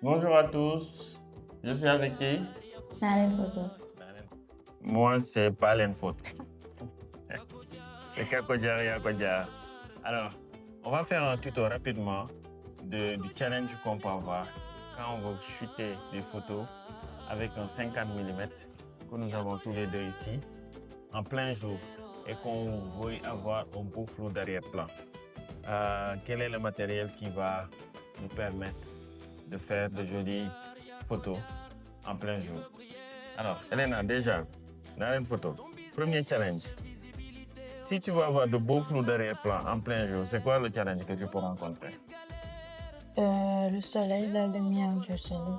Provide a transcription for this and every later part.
Bonjour à tous, je suis avec qui? Nalen photo. Moi, c'est pas l'info. C'est Kakodja. Alors, on va faire un tuto rapidement du challenge qu'on peut avoir quand on veut shooter des photos avec un 50 mm que nous avons tous les deux ici, en plein jour, et qu'on veut avoir un beau flou d'arrière-plan. Quel est le matériel qui va nous permettre de faire de jolies photos en plein jour? Alors, Elena, déjà, dans une photo, premier challenge. Si tu veux avoir de beaux flous d'arrière-plan en plein jour, c'est quoi le challenge que tu peux rencontrer? Le soleil, la lumière du soleil.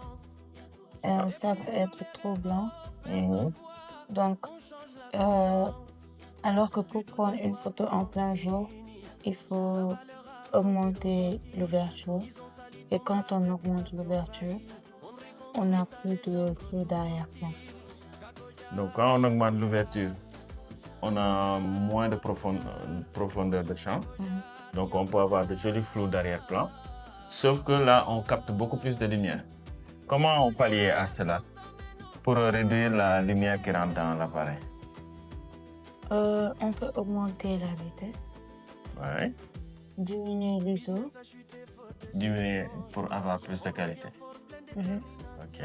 Ça peut être trop blanc. Donc, alors que pour prendre une photo en plein jour, il faut augmenter l'ouverture. Et quand on augmente l'ouverture, on n'a plus de flou d'arrière-plan. Donc, quand on augmente l'ouverture, on a moins de profondeur de champ. Donc, on peut avoir de jolis flous d'arrière-plan. Sauf que là, on capte beaucoup plus de lumière. Comment on pallie à cela pour réduire la lumière qui rentre dans l'appareil? On peut augmenter la vitesse, Ouais. diminuer l'ISO. Diminuer pour avoir plus de qualité. Ok.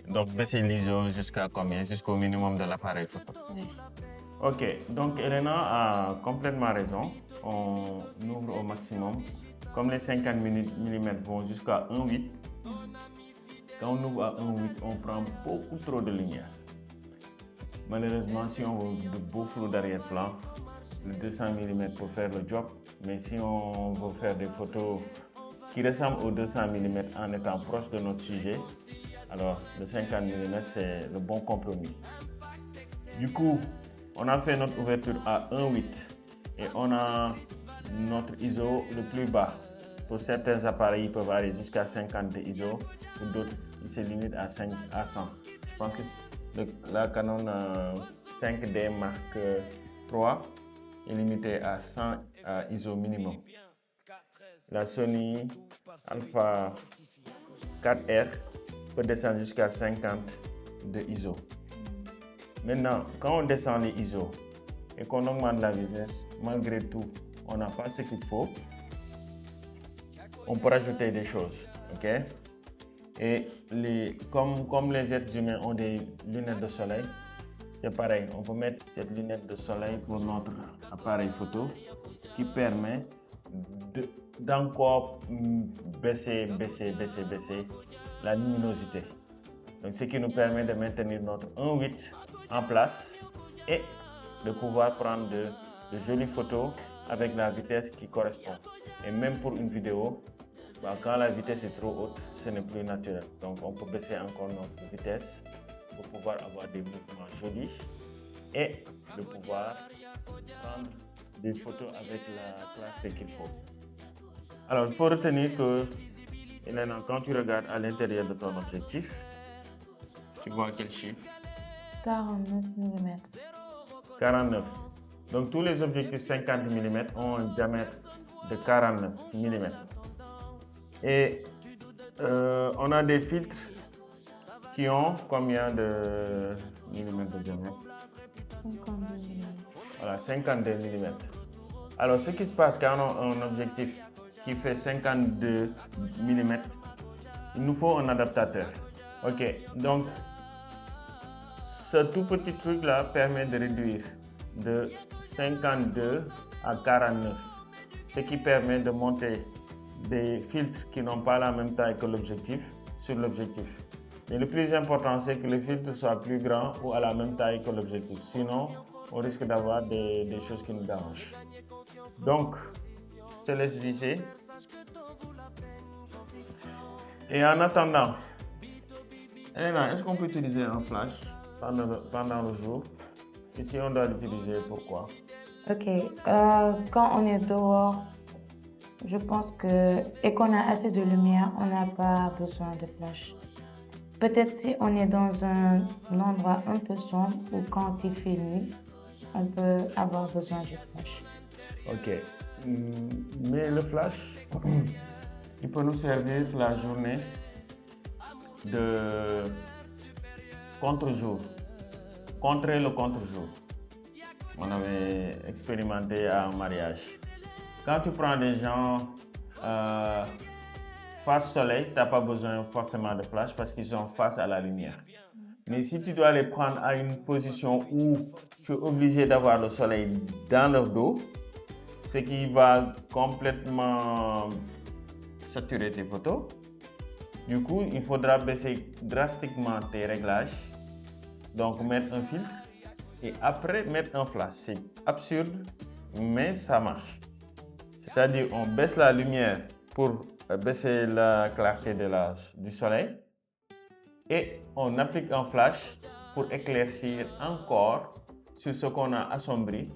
Donc, baisser l'ISO jusqu'à combien? Jusqu'au minimum de l'appareil photo. Oui. Ok, donc Elena a complètement raison. On ouvre au maximum. Comme les 50 mm vont jusqu'à 1,8, quand on ouvre à 1,8, on prend beaucoup trop de lumière. Malheureusement, si on veut de beaux flous d'arrière-plan, le 200 mm peut faire le job. Mais si on veut faire des photos qui ressemblent aux 200 mm en étant proche de notre sujet, alors le 50 mm c'est le bon compromis. Du coup, on a fait notre ouverture à 1,8 et on a notre ISO le plus bas. Pour certains appareils, ils peuvent aller jusqu'à 50 de ISO, pour d'autres, ils se limitent à 100. Je pense que la Canon 5D Mark III est limitée à 100 ISO minimum. La Sony Alpha 4R peut descendre jusqu'à 50 de ISO. Maintenant, quand on descend les ISO et qu'on augmente la vitesse, malgré tout, on n'a pas ce qu'il faut. On peut rajouter des choses, ok? Et comme les êtres humains ont des lunettes de soleil, c'est pareil. On peut mettre cette lunette de soleil pour notre appareil photo qui permet d'encore baisser la luminosité. Donc, ce qui nous permet de maintenir notre 1,8 en place et de pouvoir prendre de jolies photos avec la vitesse qui correspond. Et même pour une vidéo, quand la vitesse est trop haute, ce n'est plus naturel. Donc, on peut baisser encore notre vitesse pour pouvoir avoir des mouvements jolis et de pouvoir prendre des photos avec la clarté qu'il faut. Alors, il faut retenir que, Elena, quand tu regardes à l'intérieur de ton objectif, tu vois quel chiffre? 49 mm. 49. Donc, tous les objectifs 50 mm ont un diamètre de 49 mm. Et on a des filtres qui ont combien de millimètres de diamètre? 52 mm. Voilà, 52 mm. Alors, ce qui se passe quand on a un objectif qui fait 52 mm, il nous faut un adaptateur. Ok, donc ce tout petit truc-là permet de réduire de 52 à 49, ce qui permet de monter des filtres qui n'ont pas la même taille que l'objectif sur l'objectif. Mais le plus important, c'est que le filtre soit plus grand ou à la même taille que l'objectif. Sinon, on risque d'avoir des choses qui nous dérangent. Donc, je te laisse visser. Et en attendant, Elena, est-ce qu'on peut utiliser un flash pendant le jour? Et si on doit l'utiliser, pourquoi? Ok, quand on est dehors, je pense que, et qu'on a assez de lumière, on n'a pas besoin de flash. Peut-être si on est dans un endroit un peu sombre ou quand il fait nuit, on peut avoir besoin du flash. Ok, mais le flash, il peut nous servir la journée de contre-jour, contrer le contre-jour. On avait expérimenté à un mariage. Quand tu prends des gens face soleil, tu n'as pas besoin forcément de flash parce qu'ils sont face à la lumière. Mais si tu dois les prendre à une position où tu es obligé d'avoir le soleil dans leur dos, ce qui va complètement saturer tes photos. Du coup, il faudra baisser drastiquement tes réglages. Donc, mettre un filtre et après mettre un flash. C'est absurde, mais ça marche. C'est-à-dire, on baisse la lumière pour baisser la clarté du soleil et on applique un flash pour éclaircir encore sur ce qu'on a assombri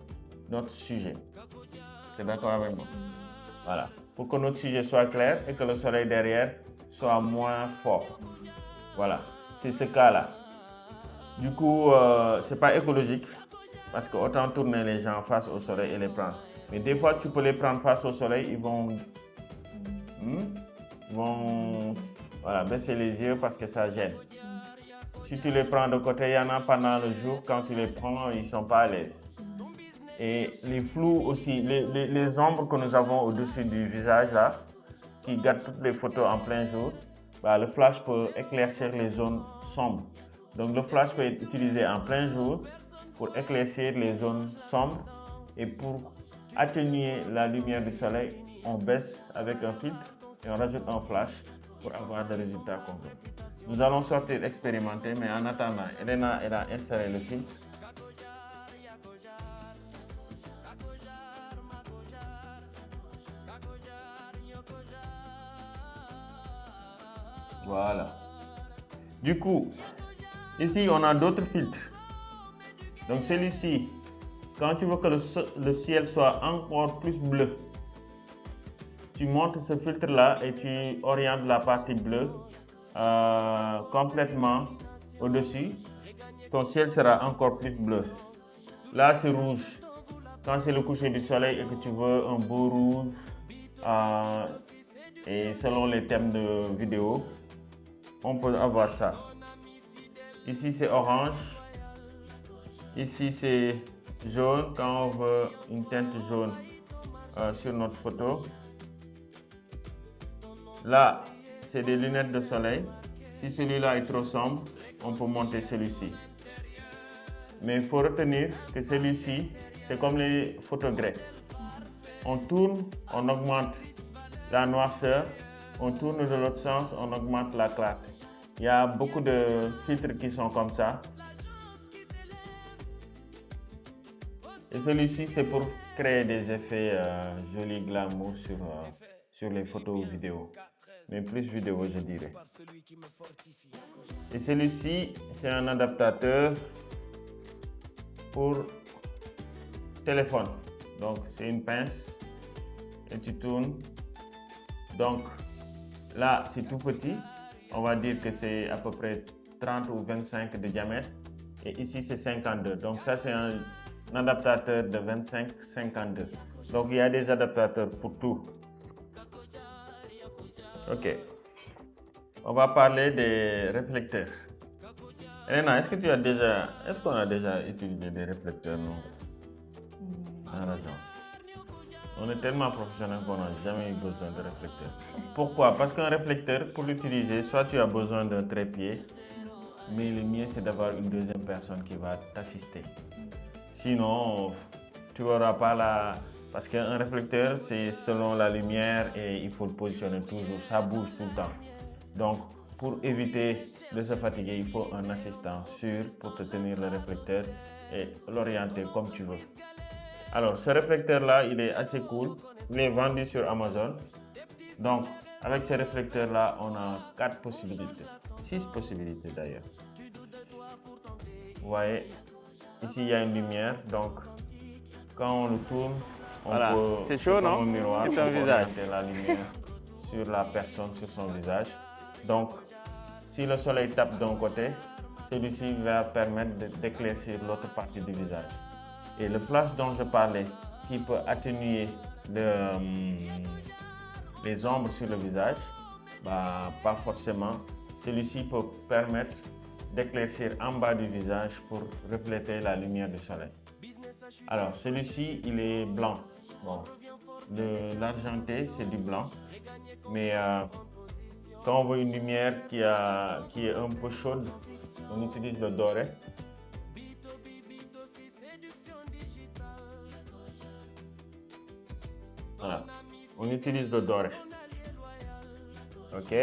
notre sujet. Tu es d'accord avec moi? Voilà. Pour que notre sujet soit clair et que le soleil derrière soit moins fort. Voilà. C'est ce cas-là. Du coup, c'est pas écologique parce que autant tourner les gens face au soleil et les prendre. Mais des fois, tu peux les prendre face au soleil, ils vont voilà, baisser les yeux parce que ça gêne. Si tu les prends de côté, il y en a pendant le jour, quand tu les prends, ils ne sont pas à l'aise. Et les flous aussi, les ombres que nous avons au-dessus du visage là, qui gardent toutes les photos en plein jour, bah, le flash peut éclaircir les zones sombres. Donc le flash peut être utilisé en plein jour pour éclaircir les zones sombres et pour atténuer la lumière du soleil, on baisse avec un filtre et on rajoute un flash pour avoir des résultats concrets. Nous allons sortir expérimenter, mais en attendant, Elena elle a installé le filtre. Voilà. Du coup, ici on a d'autres filtres. Donc celui-ci, quand tu veux que le ciel soit encore plus bleu, tu montes ce filtre-là et tu orientes la partie bleue complètement au-dessus. Ton ciel sera encore plus bleu. Là, c'est rouge. Quand c'est le coucher du soleil et que tu veux un beau rouge, et selon les thèmes de vidéo, on peut avoir ça. Ici, c'est orange. Ici, c'est jaune quand on veut une teinte jaune sur notre photo. Là, c'est des lunettes de soleil. Si celui-là est trop sombre, on peut monter celui-ci. Mais il faut retenir que celui-ci, c'est comme les photos grecques. On tourne, on augmente la noirceur. On tourne de l'autre sens, on augmente la clarté. Il y a beaucoup de filtres qui sont comme ça. Et celui-ci, c'est pour créer des effets jolis, glamour sur les photos ou vidéos. Mais plus vidéo, je dirais. Et celui-ci, c'est un adaptateur pour téléphone. Donc, c'est une pince et tu tournes. Donc, là, c'est tout petit. On va dire que c'est à peu près 30 ou 25 de diamètre. Et ici, c'est 52. Donc, ça, c'est un adaptateur de 25-52. Donc, il y a des adaptateurs pour tout. Ok. On va parler des réflecteurs. Elena, est-ce qu'on a déjà utilisé des réflecteurs, non? En agence. On est tellement professionnel qu'on n'a jamais eu besoin de réflecteur. Pourquoi? Parce qu'un réflecteur, pour l'utiliser, soit tu as besoin d'un trépied, mais le mieux c'est d'avoir une deuxième personne qui va t'assister. Sinon, tu n'auras pas la... Parce qu'un réflecteur, c'est selon la lumière et il faut le positionner toujours, ça bouge tout le temps. Donc, pour éviter de se fatiguer, il faut un assistant sûr pour te tenir le réflecteur et l'orienter comme tu veux. Alors, ce réflecteur-là, il est assez cool. Il est vendu sur Amazon. Donc, avec ce réflecteur-là, on a 4 possibilités. 6 possibilités d'ailleurs. Vous voyez, ici, il y a une lumière. Donc, quand on le tourne, on peut... C'est chaud, non? Comme un miroir, C'est un pour visage. orienter la lumière sur la personne, sur son visage. Donc, si le soleil tape d'un côté, celui-ci va permettre d'éclaircir l'autre partie du visage. Et le flash dont je parlais, qui peut atténuer les ombres sur le visage, bah, pas forcément. celui-ci peut permettre d'éclaircir en bas du visage pour refléter la lumière du soleil. Alors, celui-ci, il est blanc. Bon, l'argenté, c'est du blanc. Mais quand on veut une lumière qui est un peu chaude, on utilise le doré. Voilà, on utilise le doré. Ok,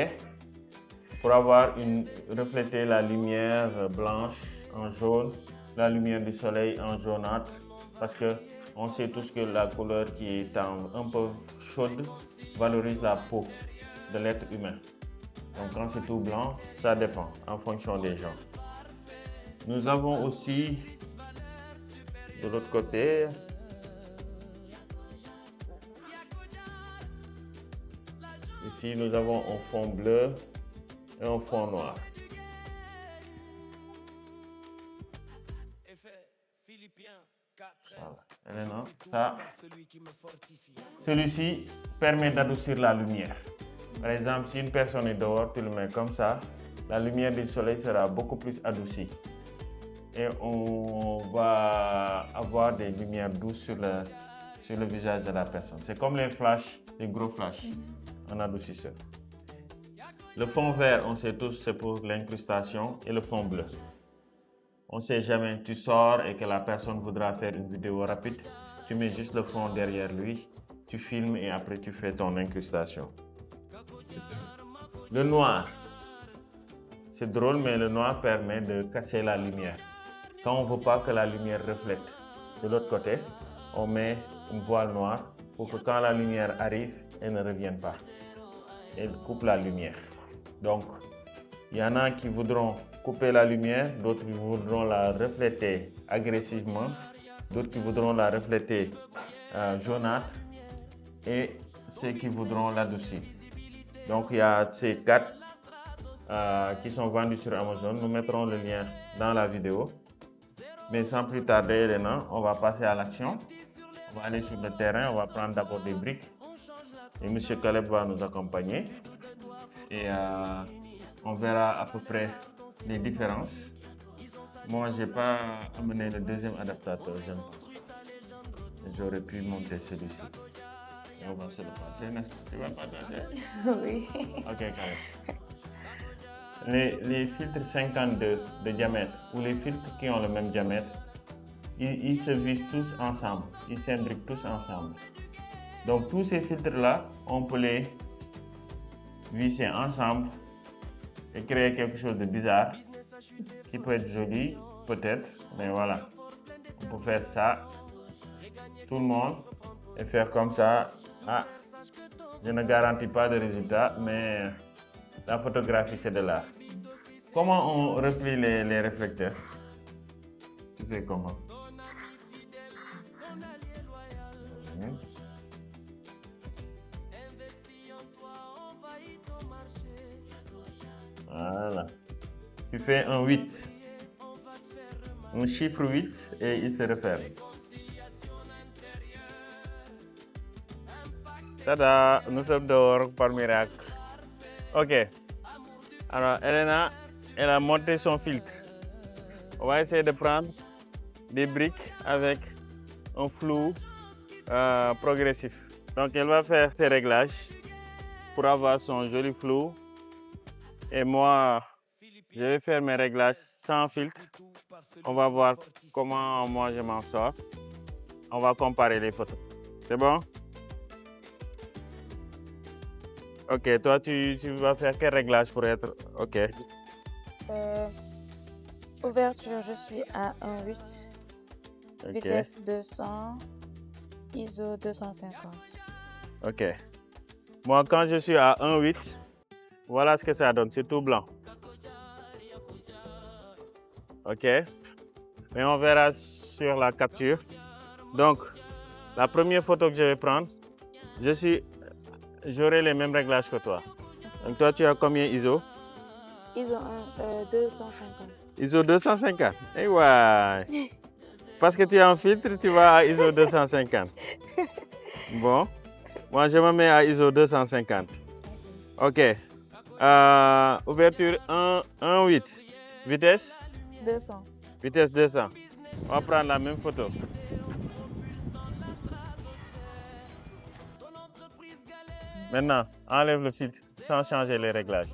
pour refléter la lumière blanche en jaune, la lumière du soleil en jaunâtre, parce que on sait tous que la couleur qui est un peu chaude valorise la peau de l'être humain. Donc quand c'est tout blanc, ça dépend en fonction des gens. Nous avons aussi de l'autre côté ici nous avons un fond bleu et un fond noir. Voilà. Elena, ça, celui-ci permet d'adoucir la lumière. Par exemple, si une personne est dehors, tu le mets comme ça, la lumière du soleil sera beaucoup plus adoucie. Et on va avoir des lumières douces sur le visage de la personne. C'est comme les flashs, les gros flashs, en adoucisseur. Le fond vert, on sait tous, c'est pour l'incrustation, et le fond bleu. On ne sait jamais, tu sors et que la personne voudra faire une vidéo rapide, tu mets juste le fond derrière lui, tu filmes et après tu fais ton incrustation. Le noir, c'est drôle, mais le noir permet de casser la lumière. Quand on ne veut pas que la lumière reflète de l'autre côté, on met une voile noire pour que quand la lumière arrive, elle ne revienne pas. Elle coupe la lumière. Donc, il y en a qui voudront couper la lumière, d'autres qui voudront la refléter agressivement, d'autres qui voudront la refléter jaunâtre et ceux qui voudront l'adoucir. Donc, il y a ces 4 qui sont vendus sur Amazon. Nous mettrons le lien dans la vidéo. Mais sans plus tarder, Elena, on va passer à l'action. On va aller sur le terrain, on va prendre d'abord des briques. Et M. Caleb va nous accompagner. Et on verra à peu près les différences. Moi, je n'ai pas amené le deuxième adaptateur, je ne pense pas. J'aurais pu monter celui-ci. Et on va se le passer, n'est-ce pas? Tu vas partager? Oui. Ok, Caleb. Les filtres 52 de diamètre ou les filtres qui ont le même diamètre, ils se visent tous ensemble, ils s'imbriquent tous ensemble. Donc tous ces filtres-là, on peut les visser ensemble et créer quelque chose de bizarre qui peut être joli, peut-être, mais voilà. On peut faire ça, tout le monde, et faire comme ça. Ah, je ne garantis pas de résultat, mais la photographie, c'est de l'art. Comment on replie les réflecteurs? Tu fais comment? Voilà. Tu fais un 8. Un chiffre 8 et il se referme. Tada! Nous sommes dehors par miracle. Ok. Alors, Elena, elle a monté son filtre. On va essayer de prendre des briques avec un flou progressif. Donc, elle va faire ses réglages pour avoir son joli flou. Et moi, je vais faire mes réglages sans filtre. On va voir comment moi je m'en sors. On va comparer les photos. C'est bon? Ok, toi, tu vas faire quel réglage pour être... Ok. Ouverture, je suis à 1.8. Ok. Vitesse 200. ISO 250. Ok. Moi, quand je suis à 1.8, voilà ce que ça donne. C'est tout blanc. Ok. Mais on verra sur la capture. Donc, la première photo que je vais prendre, j'aurai les mêmes réglages que toi. Donc, toi, tu as combien ISO? ISO 250. ISO 250. Eh ouais. Parce que tu as un filtre, tu vas à ISO 250. Bon. Moi, je me mets à ISO 250. Ok. Ouverture 1,8. Vitesse? 200. Vitesse 200. On va prendre la même photo. Maintenant, enlève le filtre sans changer les réglages.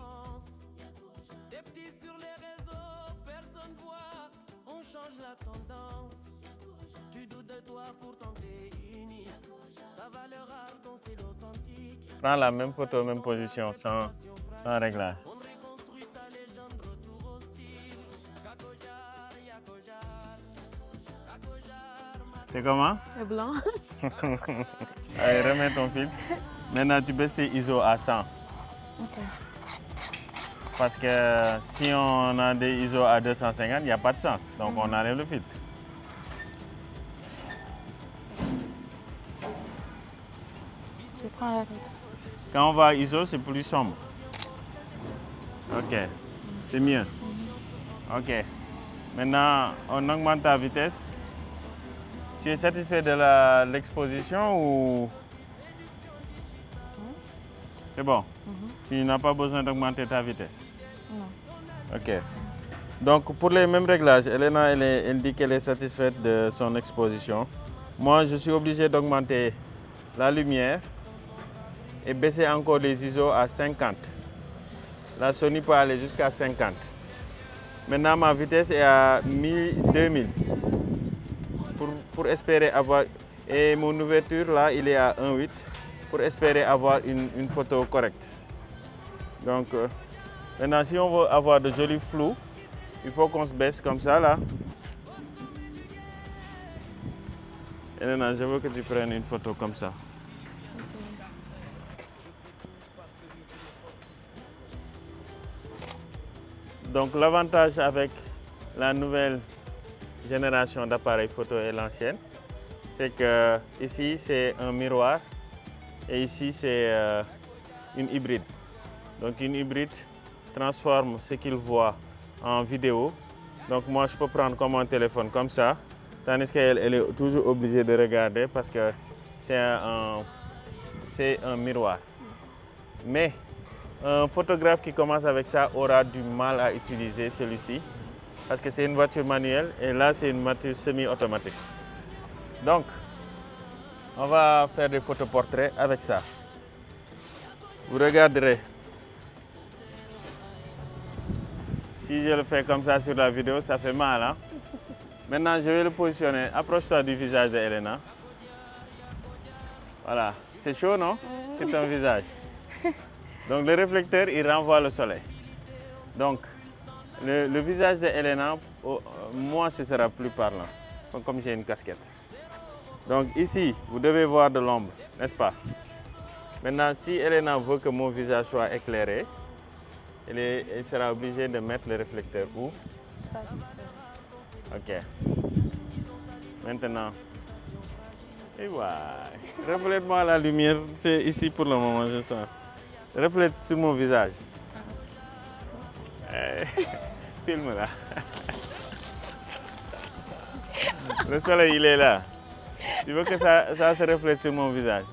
Prends la même photo, même position, sans réglage. C'est comment? C'est blanc. Allez, remets ton filtre. Maintenant, tu baisses tes ISO à 100. Ok. Parce que si on a des ISO à 250, il n'y a pas de sens. Donc, on enlève le filtre. Je prends la route. Quand on va à ISO, c'est plus sombre. Ok, c'est mieux. Ok. Maintenant, on augmente ta vitesse. Tu es satisfait de l'exposition ou... C'est bon? Tu n'as pas besoin d'augmenter ta vitesse? Non. Ok. Donc, pour les mêmes réglages, Elena, elle dit qu'elle est satisfaite de son exposition. Moi, je suis obligé d'augmenter la lumière et baisser encore les ISO à 50. La Sony peut aller jusqu'à 50. Maintenant, ma vitesse est à 2000 pour espérer avoir... Et mon ouverture, là, il est à 1,8 pour espérer avoir une photo correcte. Donc, maintenant, si on veut avoir de jolis flous, il faut qu'on se baisse comme ça, là. Elena, je veux que tu prennes une photo comme ça. Donc l'avantage avec la nouvelle génération d'appareils photo et l'ancienne, c'est que ici c'est un miroir et ici c'est une hybride. Donc une hybride transforme ce qu'il voit en vidéo. Donc moi je peux prendre comme un téléphone comme ça, tandis qu'elle est toujours obligée de regarder parce que c'est un miroir. Mais un photographe qui commence avec ça aura du mal à utiliser celui-ci parce que c'est une voiture manuelle et là c'est une voiture semi-automatique. Donc, on va faire des photos portraits avec ça. Vous regarderez. Si je le fais comme ça sur la vidéo, ça fait mal. Hein? Maintenant, je vais le positionner. Approche-toi du visage de Elena. Voilà. C'est chaud, non? C'est ton visage. Donc le réflecteur, il renvoie le soleil. Donc le visage de Elena, moi, ce sera plus parlant, comme j'ai une casquette. Donc ici, vous devez voir de l'ombre, n'est-ce pas? Maintenant, si Elena veut que mon visage soit éclairé, elle sera obligée de mettre le réflecteur où? Ok. Maintenant, et voilà. Reflète-moi la lumière, c'est ici pour le moment, je sens. Reflète sur mon visage. Filme là. Le soleil, il est là. Tu veux que ça se reflète sur mon visage.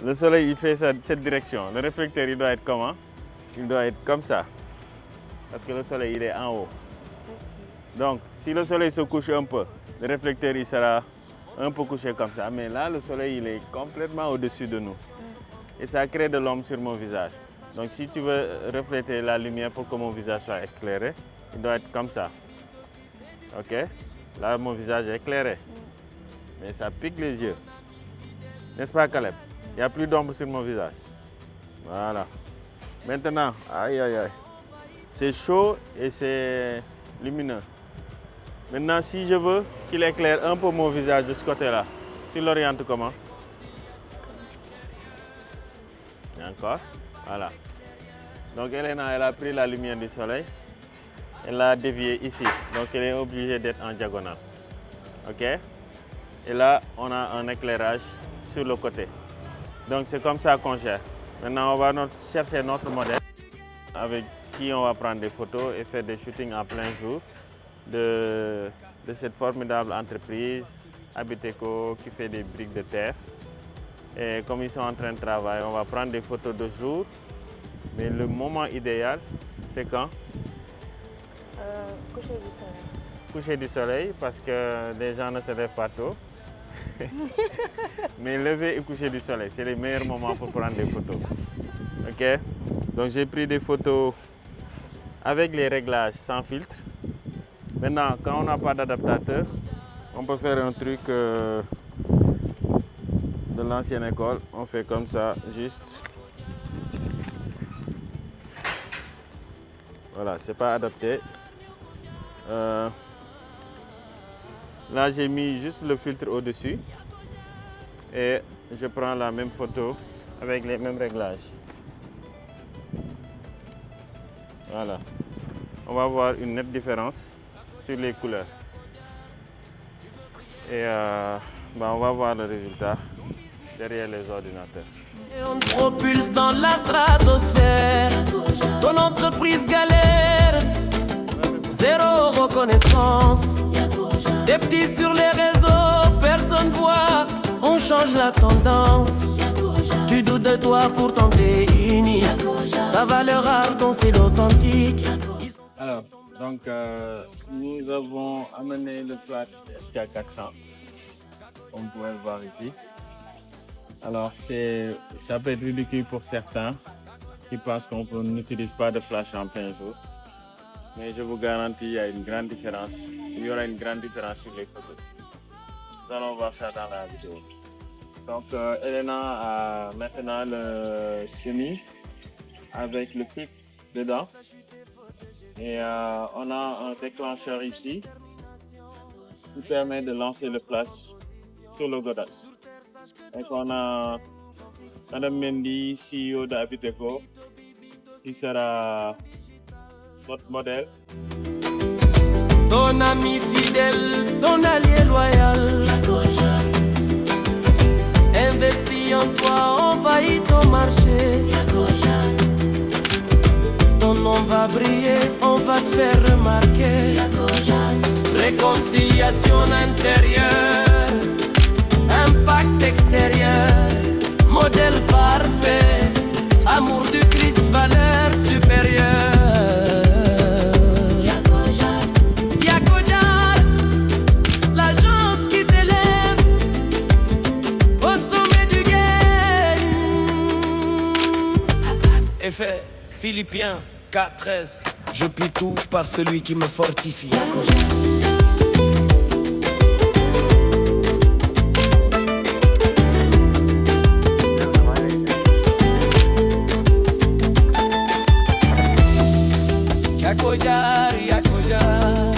Le soleil, il fait cette direction. Le réflecteur, il doit être comment? Il doit être comme ça. Parce que le soleil, il est en haut. Donc, si le soleil se couche un peu, le réflecteur, il sera un peu couché comme ça. Mais là, le soleil, il est complètement au-dessus de nous. Et ça crée de l'ombre sur mon visage. Donc si tu veux refléter la lumière pour que mon visage soit éclairé, il doit être comme ça. Ok? Là, mon visage est éclairé. Mais ça pique les yeux. N'est-ce pas, Caleb? Il n'y a plus d'ombre sur mon visage. Voilà. Maintenant, aïe, aïe, aïe. C'est chaud et c'est lumineux. Maintenant, si je veux qu'il éclaire un peu mon visage de ce côté-là, tu l'orientes comment? Et encore. Voilà. Donc Elena, elle a pris la lumière du soleil, elle l'a déviée ici. Donc elle est obligée d'être en diagonale. Ok? Et là, on a un éclairage sur le côté. Donc c'est comme ça qu'on gère. Maintenant, on va chercher notre modèle avec qui on va prendre des photos et faire des shootings en plein jour de cette formidable entreprise, Habiteco, qui fait des briques de terre. Et comme ils sont en train de travailler, on va prendre des photos de jour Mais le moment idéal, c'est quand? Coucher du soleil. Coucher du soleil, parce que les gens ne se lèvent pas tôt. Mais lever et coucher du soleil, c'est les meilleurs moments pour prendre des photos. Ok? Donc j'ai pris des photos avec les réglages sans filtre. Maintenant, quand on n'a pas d'adaptateur, on peut faire un truc de l'ancienne école. On fait comme ça, juste. Voilà, c'est pas adapté. Là, j'ai mis juste le filtre au-dessus et je prends la même photo avec les mêmes réglages. Voilà. On va voir une nette différence sur les couleurs. Et on va voir le résultat derrière les ordinateurs. On te propulse dans la stratosphère. Ton entreprise galère. Zéro reconnaissance. Des petits sur les réseaux, personne voit. On change la tendance. Tu doutes de toi, pourtant t'es unique. Ta valeur rare, ton style authentique. Alors, donc nous avons amené le plat SK400, comme vous pouvez le voir ici. Alors, ça peut être ridicule pour certains qui pensent qu'on n'utilise pas de flash en plein jour. Mais je vous garantis, il y a une grande différence. Il y aura une grande différence sur les photos. Nous allons voir ça dans la vidéo. Donc, Elena a maintenant le chemise avec le clip dedans. Et on a un déclencheur ici qui permet de lancer le flash sur le Godox. Donc on a Madame Mendy, CEO d'Habiteco, qui sera notre modèle. Ton ami fidèle, ton allié loyal. Investis en toi, envahis ton marché. Ton nom va briller, on va te faire remarquer. Réconciliation intérieure, impact extérieur, modèle parfait, amour du Christ, valeur supérieure. Yakojar, l'agence qui t'élève au sommet du game. Effet philippien 4-13, je puis tout par celui qui me fortifie. Yakojar, Yakojar.